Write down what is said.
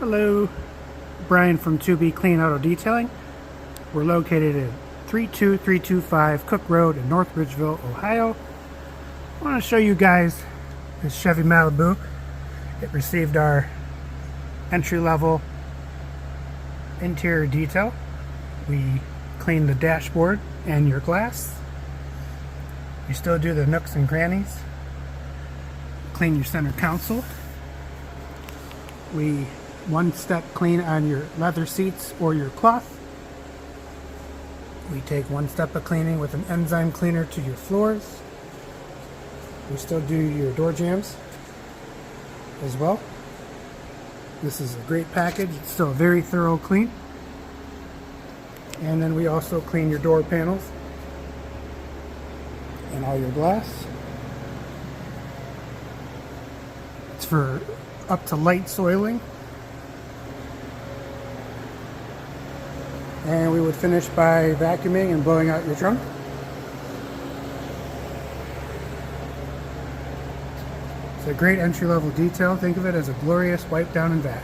Hello, Brian from 2B Clean Auto Detailing. We're located at 32325 Cook Road in North Ridgeville, Ohio. I want to show you guys this Chevy Malibu. It received our entry-level interior detail. We cleaned the dashboard and your glass. We still do the nooks and crannies. Clean your center console. We one-step clean on your leather seats or your cloth. We take one step of cleaning with an enzyme cleaner to your floors. We still do your door jambs as well. This is a great package. It's still a very thorough clean. And then we also clean your door panels and all your glass. It's for up to light soiling. And we would finish by vacuuming and blowing out your trunk. It's a great entry-level detail. Think of it as a glorious wipe down and vac.